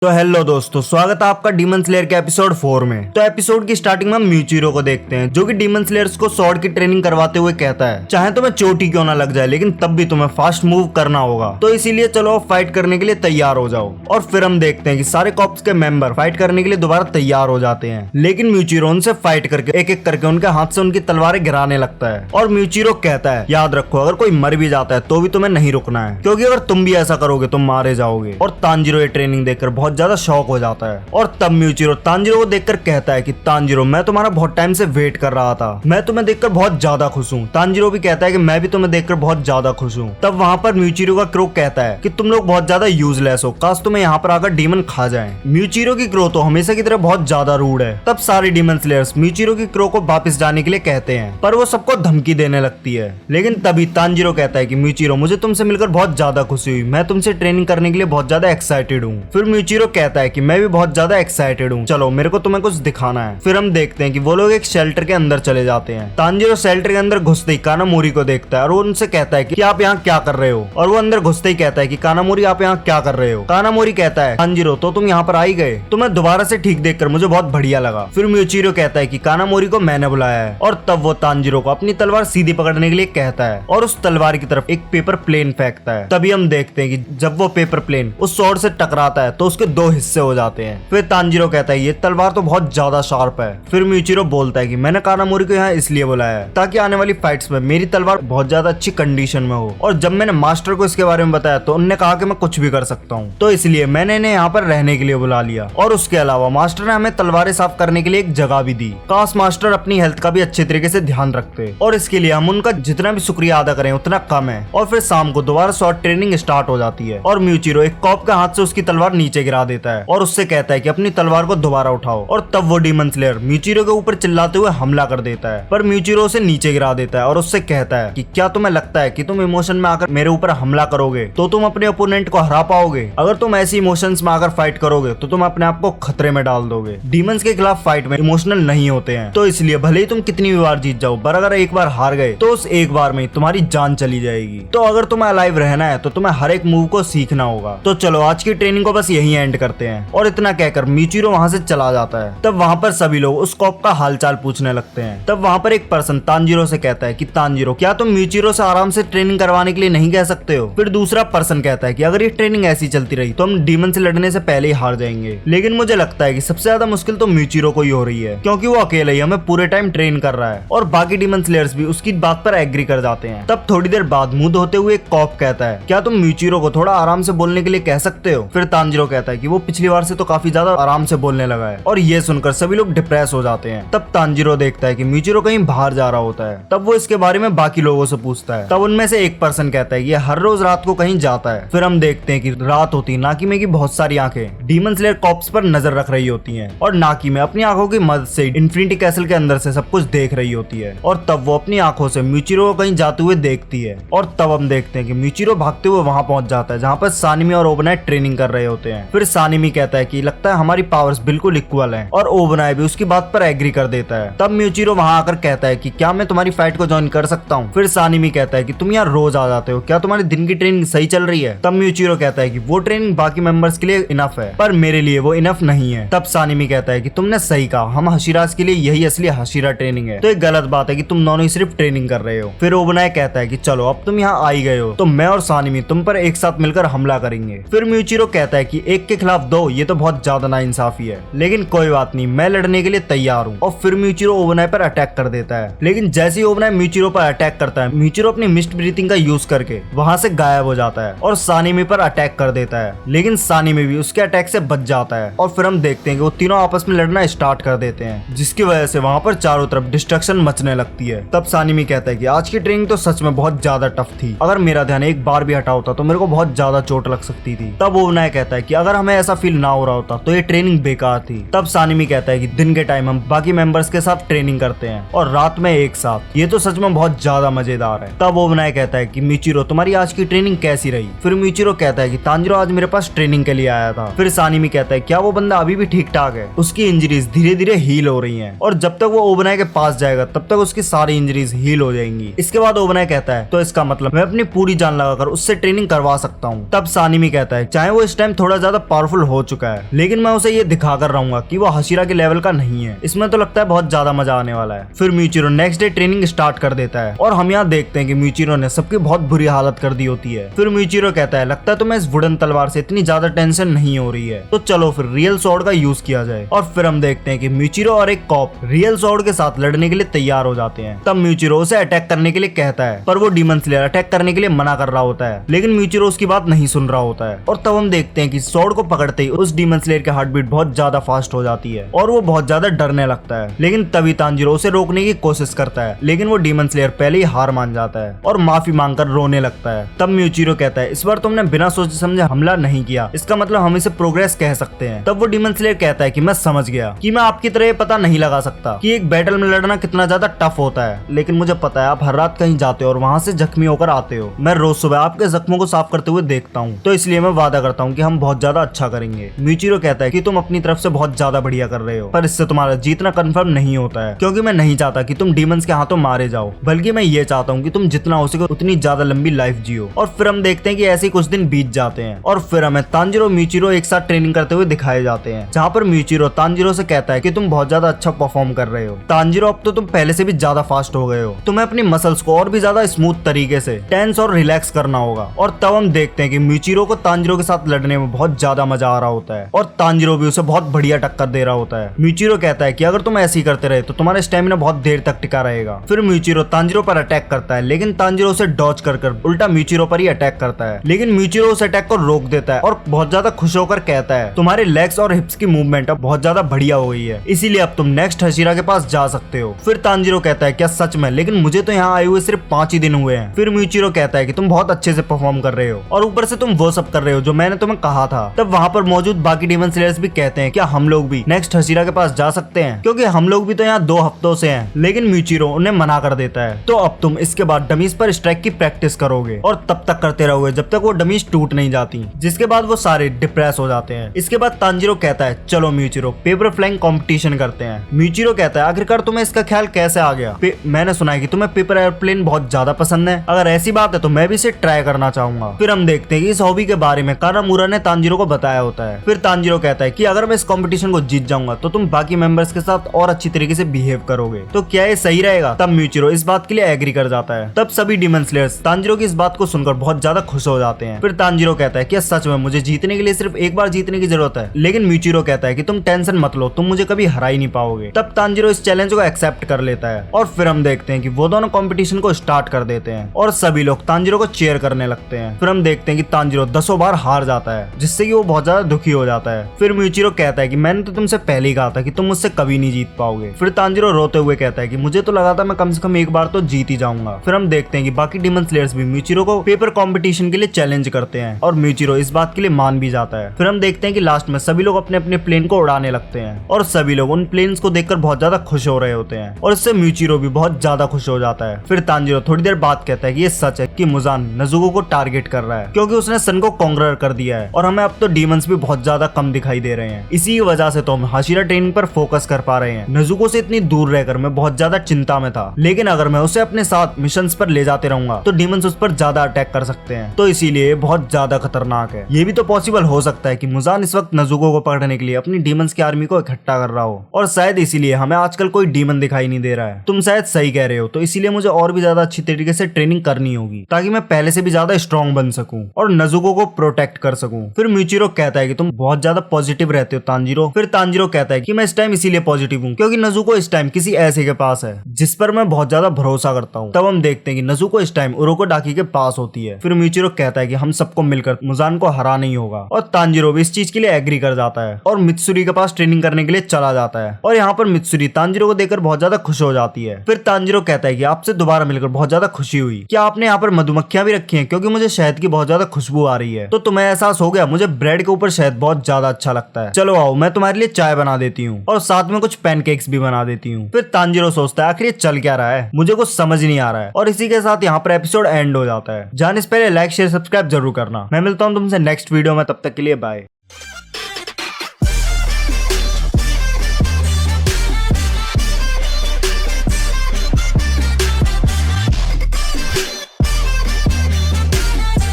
तो हेलो दोस्तों, स्वागत है आपका डीमन स्लेयर के एपिसोड 4 में। तो एपिसोड की स्टार्टिंग में हम म्यूचिरो को देखते हैं, जो कि डीमन स्लेयर्स को स्वॉर्ड की ट्रेनिंग करवाते हुए कहता है, चाहे तुम्हें चोट ही क्यों ना लग जाए, लेकिन तब भी तुम्हें फास्ट मूव करना होगा, तो इसीलिए चलो फाइट करने के लिए तैयार हो जाओ। और फिर हम देखते हैं कि सारे कॉप्स के मेंबर फाइट करने के लिए दोबारा तैयार हो जाते हैं, लेकिन म्यूचिरो उनसे फाइट करके एक एक करके उनके हाथ से उनकी तलवारें गिराने लगता है। और म्यूचिरो कहता है, याद रखो अगर कोई मर भी जाता है तो भी तुम्हें नहीं रुकना है, क्योंकि अगर तुम भी ऐसा करोगे तो मारे जाओगे। और तांजीरो ये ट्रेनिंग देखकर बहुत ज्यादा शौक हो जाता है। और तब म्यूचिरो तांजीरो को देखकर कहता है कि तांजीरो, मैं तुम्हारा बहुत टाइम से वेट कर रहा था, मैं तुम्हें देखकर बहुत ज्यादा खुश हूँ। तांजीरो भी कहता है कि मैं भी तुम्हें देखकर बहुत ज्यादा खुश हूँ। तब वहाँ पर म्यूचिरो का क्रो कहता है कि तुम लोग बहुत ज्यादा यूजलेस हो, काश तुम्हें यहाँ पर आकर डीमन खा जाए। म्यूचिरो की क्रो तो हमेशा की तरह बहुत ज्यादा रूड है। तब सारे डीमन स्लेयर्स म्यूचिरो की क्रो को वापस जाने के लिए कहते हैं, पर वो सबको धमकी देने लगती है। लेकिन तभी तांजीरो कहता है कि म्यूचिरो, मुझे तुमसे मिलकर बहुत ज्यादा खुशी हुई, मैं तुमसे ट्रेनिंग करने के लिए बहुत ज्यादा एक्साइटेड हूँ। फिर म्यूचिरो कहता है कि मैं भी बहुत ज्यादा एक्साइटेड हूँ, चलो मेरे को तुम्हें कुछ दिखाना है। फिर हम देखते हैं कि वो लोग एक शेल्टर के अंदर चले जाते हैं। तांजीरो शेल्टर के अंदर घुसते ही कानामोरी को देखता है और वो उनसे कहता है कि आप यहाँ क्या कर रहे हो। और वो अंदर घुसते ही कहता है कि कानामोरी आप यहाँ क्या कर रहे हो। कानामोरी कहता है, तांजीरो तो तुम यहाँ पर आ ही गए, तुम्हें दोबारा से ठीक देखकर मुझे बहुत बढ़िया लगा। फिर म्यूचिरो कहता है कि कानामोरी को मैंने बुलाया है। और तब वो तांजीरो को अपनी तलवार सीधी पकड़ने के लिए कहता है और उस तलवार की तरफ एक पेपर प्लेन फेंकता है। तभी हम देखते हैं कि जब वो पेपर प्लेन उस स्वॉर्ड से टकराता है तो उसके दो हिस्से हो जाते हैं। फिर तांजीरो कहता है, ये तलवार तो बहुत ज्यादा शार्प है। फिर म्यूचिरो बोलता है कि मैंने कानामोरी को यहाँ इसलिए बुलाया है ताकि आने वाली फाइट्स में मेरी तलवार बहुत ज्यादा अच्छी कंडीशन में हो। और जब मैंने मास्टर को इसके बारे में बताया तो उन्होंने कहा कि मैं कुछ भी कर सकता हूँ, तो इसलिए मैंने इन्हें यहाँ पर रहने के लिए बुला लिया। और उसके अलावा मास्टर ने हमें तलवारें साफ करने के लिए एक जगह भी दी। काश मास्टर अपनी हेल्थ का भी अच्छे तरीके से ध्यान रखते, और इसके लिए हम उनका जितना भी शुक्रिया अदा करें उतना कम है। और फिर शाम को दोबारा शॉर्ट ट्रेनिंग स्टार्ट हो जाती है और म्यूचिरो एक कॉप के हाथ से उसकी तलवार नीचे गिरा देता है और उससे कहता है कि अपनी तलवार को दोबारा उठाओ। और तब वो डीमन स्लेयर म्यूचिरो के ऊपर चिल्लाते हुए हमला कर देता है, पर म्यूचिरो उसे नीचे गिरा देता है और उससे कहता है कि क्या तुम्हें लगता है कि तुम इमोशन में आकर मेरे ऊपर हमला करोगे तो तुम अपने ओपोनेंट को हरा पाओगे? अगर तुम ऐसी इमोशंस में आकर फाइट करोगे तो तुम अपने आप को खतरे में डाल दोगे। डीमंस के खिलाफ फाइट में इमोशनल नहीं होते हैं, तो इसलिए भले ही तुम कितनी भी बार जीत जाओ, पर अगर एक बार हार गए तो उस एक बार में तुम्हारी जान चली जाएगी। तो अगर तुम्हें अलाइव रहना है तो तुम्हें हर एक मूव को सीखना होगा। तो चलो आज की ट्रेनिंग को बस यही एंड करते हैं। और इतना कहकर म्यूचिरो वहां से चला जाता है। तब वहां पर सभी लोग उस कॉप का हालचाल पूछने लगते हैं। तब वहां पर एक पर्सन तांजीरो से कहता है कि तांजीरो, क्या तुम म्यूचिरो से आराम से ट्रेनिंग करवाने के लिए नहीं कह सकते हो? फिर दूसरा पर्सन कहता है कि अगर ये ट्रेनिंग ऐसी चलती रही तो हम डीमन से लड़ने से पहले ही हार जाएंगे। लेकिन मुझे लगता है कि सबसे ज्यादा मुश्किल तो म्यूचिरो को ही हो रही है, क्योंकि वो अकेले ही हमें पूरे टाइम ट्रेन कर रहा है। और बाकी डीमन स्लेयर्स भी उसकी बात पर एग्री कर जाते हैं। तब थोड़ी देर बाद मुंह धोते हुए एक कॉप कहता है, क्या तुम म्यूचिरो को थोड़ा आराम से बोलने के लिए कह सकते हो? फिर तांजीरो कहता है कि वो पिछली बार से तो काफी ज्यादा आराम से बोलने लगा है। और ये सुनकर सभी लोग डिप्रेस हो जाते हैं। तब तांजीरो देखता है कि म्यूचिरो कहीं बाहर जा रहा होता है। तब वो इसके बारे में बाकी लोगों से पूछता है। तब उनमें से एक पर्सन कहता है कि ये हर रोज रात को कहीं जाता है। फिर हम देखते हैं कि रात होती नाकी में की बहुत सारी आंखें डीमन स्लेयर कॉप्स पर नजर रख रही होती हैं और नाकी में अपनी आंखों की मदद से इन्फिनिटी कैसल के अंदर से सब कुछ देख रही होती है। और तब वो अपनी आंखों से म्यूचिरो को कहीं जाते हुए देखती है। और तब हम देखते हैं कि म्यूचिरो भागते हुए वहां पहुंच जाता है जहां पर सानिमी और ओबनाई ट्रेनिंग कर रहे होते हैं। फिर सानिमी कहता है कि लगता है हमारी पावर्स बिल्कुल इक्वल है, और ओबनाई भी उसकी बात पर एग्री कर देता है। तब म्यूचिरो वहां आकर कहता है कि क्या मैं तुम्हारी फाइट को ज्वाइन कर सकता हूँ? फिर सानिमी कहता है कि तुम यहाँ रोज आ जाते हो, क्या तुम्हारी दिन की ट्रेनिंग सही चल रही है? तब म्यूचिरो कहता है कि वो ट्रेनिंग बाकी मेंबर्स के लिए इनफ है, पर मेरे लिए वो इनफ नहीं है। तब सानिमी कहता है कि तुमने सही कहा, हम हशीरास के लिए यही असली हशीरा ट्रेनिंग है, तो एक गलत बात है कि तुम दोनों ही सिर्फ ट्रेनिंग कर रहे हो। फिर ओबनाई कहता है कि चलो अब तुम यहाँ आ ही गए हो तो मैं और सानिमी तुम पर एक साथ मिलकर हमला करेंगे। फिर म्यूचिरो कहता है कि एक के खिलाफ दो, ये तो बहुत ज्यादा नाइंसाफी है, लेकिन कोई बात नहीं, मैं लड़ने के लिए तैयार हूँ। और फिर म्यूचिरो ओबनाई पर अटैक कर देता है। लेकिन जैसे ही ओबनाई म्यूचिरो पर अटैक करता है, म्यूचिरो अपनी मिस्ट ब्रीथिंग का यूज करके वहां से गायब हो जाता है और सानिमी पर अटैक कर देता है। लेकिन सानिमी भी उसके अटैक से बच जाता है। और फिर हम देखते हैं कि वो तीनों आपस में लड़ना स्टार्ट कर देते हैं, जिसकी वजह से वहां पर चारों तरफ डिस्ट्रक्शन मचने लगती है। तब सानिमी कहता है कि आज की ट्रेनिंग तो सच में बहुत ज्यादा टफ थी, अगर मेरा ध्यान एक बार भी हटा होता तो मेरे को बहुत ज्यादा चोट लग सकती थी। तब ओबनाई कहता है कि अगर हमें ऐसा फील ना हो रहा होता तो ये ट्रेनिंग बेकार थी। तब सानिमी कहता है कि दिन के टाइम हम बाकी मेंबर्स के साथ ट्रेनिंग करते हैं और रात में एक साथ, ये तो सच में बहुत ज्यादा मजेदार है। तब ओबनाई कहता है कि म्यूचिरो तुम्हारी आज की ट्रेनिंग कैसी रही? फिर म्यूचिरो कहता है कि तांजीरो आज मेरे पास ट्रेनिंग के लिए आया था। फिर सानिमी कहता है क्या वो बंदा अभी भी ठीक ठाक है? उसकी इंजरीज धीरे धीरे हील हो रही हैं और जब तक वो ओबनाई के पास जाएगा तब तक उसकी सारी इंजरीज हील हो जाएंगी। इसके बाद ओबनाई कहता है तो इसका मतलब मैं अपनी पूरी जान लगाकर उससे ट्रेनिंग करवा सकता हूँ। तब सानिमी कहता है चाहे वो इस टाइम थोड़ा ज्यादा पावरफुल हो चुका है, लेकिन मैं उसे ये दिखा कर रहूंगा कि वो हाशिरा के लेवल का नहीं है। इसमें तो लगता है बहुत ज्यादा मजा आने वाला है। फिर म्यूचिरो नेक्स्ट डे ट्रेनिंग स्टार्ट कर देता है और हम यहाँ देखते हैं कि म्यूचिरो ने सबकी बहुत बुरी हालत कर दी होती है। फिर म्यूचिरो कहता है लगता है तुम्हें इस वुडन तलवार से इतनी ज्यादा टेंशन नहीं हो रही है, तो चलो फिर रियल स्वॉर्ड का यूज किया जाए। और फिर हम देखते हैं कि म्यूचिरो और एक कॉप रियल स्वॉर्ड के साथ लड़ने के लिए तैयार हो जाते हैं। तब म्यूचिरो उसे अटैक करने के लिए कहता है, पर वो डीमन स्लेयर अटैक करने के लिए मना कर रहा होता है, लेकिन म्यूचिरो उसकी बात नहीं सुन रहा होता है। और तब हम देखते हैं कि स्वॉर्ड को पकड़ते ही उस डीमन स्लेयर की हार्ट बीट बहुत ज्यादा फास्ट हो जाती है और वो बहुत ज्यादा डरने लगता है। लेकिन तभी तांजीरो उसे रोकने की कोशिश करता है, लेकिन वो डीमन स्लेयर पहले ही हार मान जाता है और माफी मांगकर रोने लगता है। तब म्यूचिरो कहता है इस बार तुमने बिना सोचे समझे हमला नहीं किया, इसका मतलब हम इसे प्रोग्रेस कह सकते हैं। तब वो डीमन स्लेयर कहता है कि मैं समझ गया कि मैं आपकी तरह पता नहीं लगा सकता कि एक बैटल में लड़ना कितना ज्यादा टफ होता है, लेकिन मुझे पता है आप हर रात कहीं जाते हो और वहाँ से जख्मी होकर आते हो। मैं रोज सुबह आपके जख्मों को साफ करते हुए देखता हूँ, तो इसलिए मैं वादा करता हूँ कि हम बहुत ज्यादा अच्छा करेंगे। म्यूचिरो कहता है कि तुम अपनी तरफ से बहुत ज्यादा बढ़िया कर रहे हो, पर इससे तुम्हारा जीतना कंफर्म नहीं होता है, क्योंकि मैं नहीं चाहता कि तुम डीमंस के हाथों मारे जाओ, बल्कि मैं ये चाहता हूँ कि तुम जितना हो सके उतनी ज्यादा लंबी लाइफ जियो। और फिर हम देखते हैं कि ऐसे कुछ दिन बीत जाते हैं और फिर हमें तांजीरो म्यूचिरो एक साथ ट्रेनिंग करते हुए दिखाए जाते हैं, जहाँ पर म्यूचिरो तांजीरो से कहता है कि तुम बहुत ज्यादा अच्छा परफॉर्म कर रहे हो तांजीरो, अब तो तुम पहले से भी ज्यादा फास्ट हो गए हो, तुम्हें अपनी मसल्स को और भी ज्यादा स्मूथ तरीके से टेंस और रिलैक्स करना होगा। और तब हम देखते हैं कि म्यूचिरो को तांजीरो के साथ लड़ने में बहुत ज्यादा मजा आ रहा होता है और तांजीरो भी उसे बहुत बढ़िया टक्कर दे रहा होता है। म्यूचिरो कहता है कि अगर तुम ऐसे ही करते रहे तो तुम्हारा स्टेमिना बहुत देर तक टिका रहेगा। फिर म्यूचिरो तांजीरो पर अटैक करता है, लेकिन तांजीरो उसे डॉज कर उल्टा म्यूचिरो पर ही अटैक करता है, लेकिन म्यूचिरो उस अटैक को रोक देता है और बहुत ज्यादा खुश होकर कहता है तुम्हारे लेग्स और हिप्स की मूवमेंट अब बहुत ज्यादा बढ़िया हो गई है, इसीलिए अब तुम नेक्स्ट हाशिरा के पास जा सकते हो। फिर तांजीरो कहता है क्या सच में? लेकिन मुझे तो यहाँ आए हुए सिर्फ 5 ही दिन हुए हैं। फिर म्यूचिरो कहता है कि तुम बहुत अच्छे से परफॉर्म कर रहे हो और ऊपर से तुम वो सब कर रहे हो जो मैंने तुम्हें कहा था। तब वहाँ पर मौजूद बाकी डीमन स्लेयर्स भी कहते हैं क्या हम लोग भी नेक्स्ट हाशिरा के पास जा सकते हैं, क्योंकि हम लोग भी तो यहाँ 2 हफ्तों से हैं। लेकिन म्यूचिरो उन्हें मना कर देता है, तो अब तुम इसके बाद डमीज पर स्ट्राइक की प्रैक्टिस करोगे और तब तक करते रहोगे जब तक वो डमीज टूट नहीं जाती, जिसके बाद वो सारे डिप्रेस हो जाते हैं। इसके बाद तांजीरो कहता है चलो म्यूचिरो पेपर फ्लाइंग कंपटीशन करते हैं। म्यूचिरो कहता है आखिरकार तुम्हें इसका ख्याल कैसे आ गया? मैंने सुना है कि तुम्हें पेपर एयरप्लेन बहुत ज्यादा पसंद है, अगर ऐसी बात है तो मैं भी इसे ट्राई करना चाहूंगा। फिर हम देखते हैं कि इस हॉबी के बारे में कानामुरा ने तांजीरो को बताया होता है। फिर तांजीरो कहता है कि अगर मैं इस कंपटीशन को जीत जाऊंगा तो तुम बाकी मेंबर्स के साथ और अच्छी तरीके से बिहेव करोगे, तो क्या ये सही रहेगा? तब म्यूचिरो इस बात के लिए एग्री कर जाता है। तब सभी डीमन स्लेयर्स तांजीरो की इस बात को सुनकर बहुत ज्यादा खुश हो जाते हैं। फिर तांजीरो कहता है कि सच में मुझे जीतने के लिए सिर्फ एक बार जीतने की जरूरत है, लेकिन म्यूचिरो कहता है कि तुम टेंशन मत लो, तुम मुझे कभी हरा ही नहीं पाओगे। तब तांजीरो इस चैलेंज को एक्सेप्ट कर लेता है और फिर हम देखते हैं कि वो दोनों कंपटीशन को स्टार्ट कर देते हैं और सभी लोग तांजीरो को चीयर करने लगते हैं। फिर हम देखते हैं कि तांजीरो 10 बार हार जाता है, जिससे कि वो बहुत ज्यादा दुखी हो जाता है। फिर म्यूचिरो कहता है कि मैंने तो तुमसे पहले ही कहा था कि तुम मुझसे कभी नहीं जीत पाओगे। फिर तांजीरो रोते हुए कहता है कि मुझे तो लगा था मैं कम से कम एक बार तो जीत ही जाऊंगा। फिर हम देखते हैं कि बाकी डीमन स्लेयर्स भी म्यूचिरो को पेपर कंपटीशन के लिए चैलेंज करते हैं और म्यूचिरो इस बात के लिए मान भी जाता है। फिर हम देखते हैं कि लास्ट में सभी लोग अपने अपने प्लेन को उड़ाने लगते हैं और सभी लोग उन प्लेन्स को देखकर बहुत ज्यादा खुश हो रहे होते हैं और इससे म्यूचिरो भी बहुत ज्यादा खुश हो जाता है। फिर तांजीरो थोड़ी देर बाद कहता है कि ये सच है कि मुजान नजुको को टारगेट कर रहा है, क्योंकि उसने सन को कॉन्करर कर दिया है और हमें अब तो डीमंस भी बहुत ज्यादा कम दिखाई दे रहे हैं। इसी की वजह से तो हम हाशिरा ट्रेनिंग पर फोकस कर पा रहे हैं। नजुको से इतनी दूर रहकर मैं बहुत ज्यादा चिंता में था, लेकिन अगर मैं उसे अपने साथ मिशंस पर ले जाते रहूंगा तो डीमंस उस पर ज्यादा अटैक कर सकते हैं, तो इसीलिए बहुत ज्यादा खतरनाक है। ये भी तो पॉसिबल हो सकता है कि मुजान इस वक्त नजुको को पकड़ने के लिए अपनी डीमंस की आर्मी को इकट्ठा कर रहा हो और शायद इसीलिए हमें आजकल कोई डीमन दिखाई नहीं दे रहा है। तुम शायद सही कह रहे हो, तो इसीलिए मुझे और भी ज्यादा अच्छी तरीके से ट्रेनिंग करनी होगी ताकि मैं पहले से भी ज्यादा स्ट्रॉन्ग बन सकूं और नजुको को प्रोटेक्ट कर सकूं। फिर म्यूचिरो कहता है कि तुम बहुत ज्यादा पॉजिटिव रहते हो तांजीरो। फिर तांजीरो कहता है कि मैं इस टाइम इसीलिए पॉजिटिव हूँ क्योंकि नजुको इस टाइम किसी ऐसे के पास है जिस पर मैं बहुत ज्यादा भरोसा करता हूँ। तब हम देखते हैं कि नजुको इस टाइम उरोकोडाकी के पास होती है। फिर म्यूचिरो कहता है कि हम सबको मिलकर मुजान को हरा नहीं होगा और तांजीरो भी इस चीज के लिए एग्री कर जाता है और मित्सुरी के पास ट्रेनिंग करने के लिए चला जाता है और यहाँ पर मित्सुरी तांजीरो को देखकर बहुत ज्यादा खुश हो जाती है। फिर तांजीरो कहता है कि आपसे दोबारा मिलकर बहुत ज्यादा खुशी हुई। क्या आपने यहाँ पर मधुमक्खियां भी रखी हैं? क्योंकि मुझे शहद की बहुत ज्यादा खुशबू आ रही है। तो तुम्हें एहसास हो गया मुझे ब्रेड के ऊपर शहद बहुत ज्यादा अच्छा लगता है। चलो आओ मैं तुम्हारे लिए चाय बना देती हूँ और साथ में कुछ पैनकेक्स भी बना देती हूँ। फिर तांजीरो सोचता है आखिर ये चल क्या रहा है, मुझे कुछ समझ नहीं आ रहा है। और इसी के साथ यहाँ पर एपिसोड एंड हो जाता है। जाने से पहले लाइक शेयर सब्सक्राइब जरूर करना। मैं मिलता हूँ तुमसे नेक्स्ट वीडियो में, तब तक के लिए बाय।